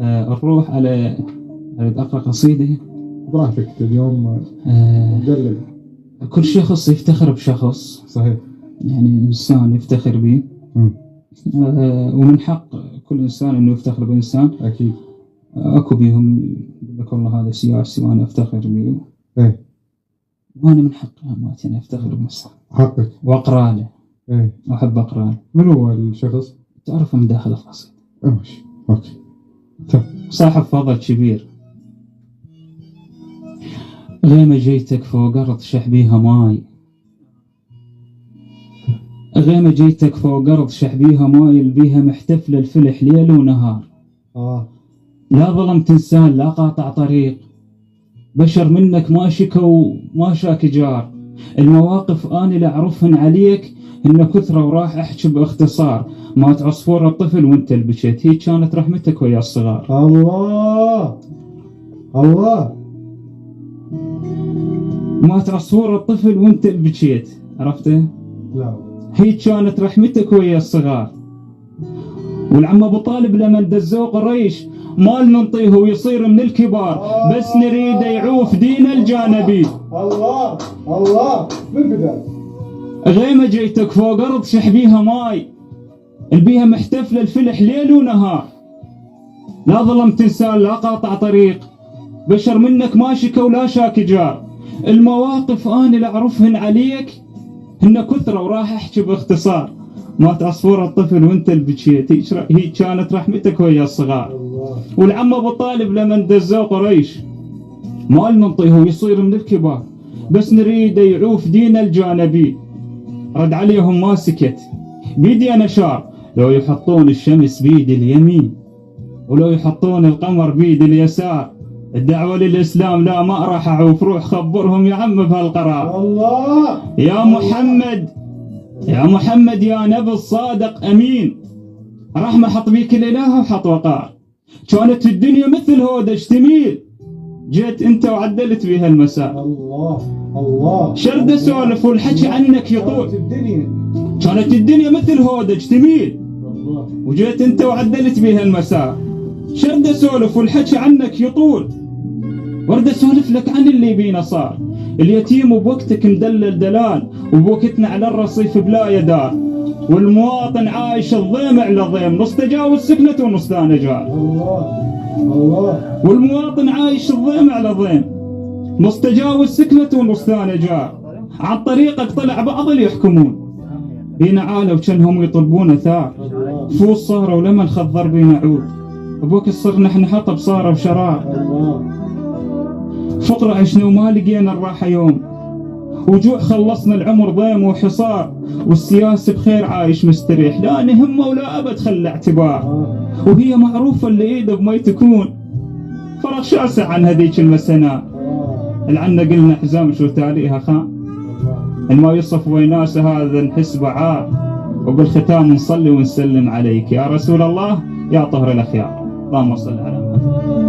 نروح على أقرأ قصيدة. براحتك اليوم مدلل. كل شخص يفتخر بشخص، صحيح، يعني إنسان يفتخر به. ومن حق كل إنسان إنه يفتخر بإنسان. أكيد. أكو بيهم يقول لك والله هذا سياسي وأنا أفتخر به. إيه. وأنا من حقي أمات أنا أفتخر بإنسان. حقك. وأقرأ له. إيه. وأحب أقرأ له. من هو الشخص؟ تعرفه من داخل القصيدة. ماشي. أوكي. صاحب فضل كبير. غيمة جيتك فوق أرض شحبيها ماي، غيمة جيتك فوق أرض شحبيها ماي، البيها محتفلة الفلح ليل ونهار. لا ظلمت إنسان لا قاطع طريق، بشر منك ما شكوا ما شاك جار. المواقف أنا لا أعرفهن عليك إن كثرة وراح أحكي باختصار. مات عصفور الطفل وانت البكيت، هي كانت رحمتك ويا الصغار. الله الله. مات عصفور الطفل وانت البكيت، عرفته؟ لا. هي كانت رحمتك ويا الصغار. والعم ابو طالب لما دزوه قريش مال ننطيه ويصير من الكبار، بس نريده يعوف دين الجانبي. الله الله. من بداية غيمة جيتك فوق أرض شحبيها ماي، البيها محتفلة الفلح ليل ونهار. لا ظلمت إنسان لا قاطع طريق، بشر منك ما شكوا ولا شاك جار. المواقف أنا لا أعرفهن عليك هن كثرة وراح أحكي باختصار. مات عصفور الطفل وانت البكيت، هي كانت رحمتك ويا الصغار. والعم ابو طالب لما دزوه قريش مال ننطيه ويصير من الكبار، بس نريده يعوف دين الجانبي. رد عليهم ما سكت بيدي انا شار، لو يحطون الشمس بيد اليمين ولو يحطون القمر بيد اليسار، الدعوة للإسلام لا ما راح أعوف، روح خبرهم يا عم بهالقرار. الله. يا محمد يا محمد يا نبي الصادق أمين، رحمة حط بيك الإله وحط وقار. كانت الدنيا مثل هودج تميل، جيت أنت وعدلت بيها المساء. الله الله. شرد سولف والحكي عنك يطول، كانت الدنيا مثل هودج تميل، وجيت أنت وعدلت بيها المساء. شرد سولف والحكي عنك يطول، ورد اسولف لك عن اللي بينا صار. اليتيم بوقتك مدلل دلال، وبوقتنا على الرصيف بلا يدار. والمواطن عايش الضيم على ضيم، نص تجاوز سكنته ونص ثاني جار. الله الله. والمواطن عايش الضيم على ضيم، نص تجاوز سكنته ونص ثاني جار. عن طريقك طلع بعض اللي يحكمون، بينا عالة وكانهم يطلبون ثار. فوز صهرة ولما نخضر بينا عود، ابوك صرنا احنا حطب صاروا وشرار. فقر عشنا وما لقينا الراحة يوم، وجوع خلصنا العمر ضيم وحصار. والسياسي بخير عايش مستريح، لا نهمه ولا أبد خلى اعتبار. وهي معروفة اللي ايده بما تكون، فرق شاسع عن هذيك المسنا. العنا قلنا حزام شو تاليها خان، ما يصف ويناسه هذا نحس بعار. وبالختام نصلي ونسلم عليك يا رسول الله يا طهر الأخيار. اللهم صل على محمد.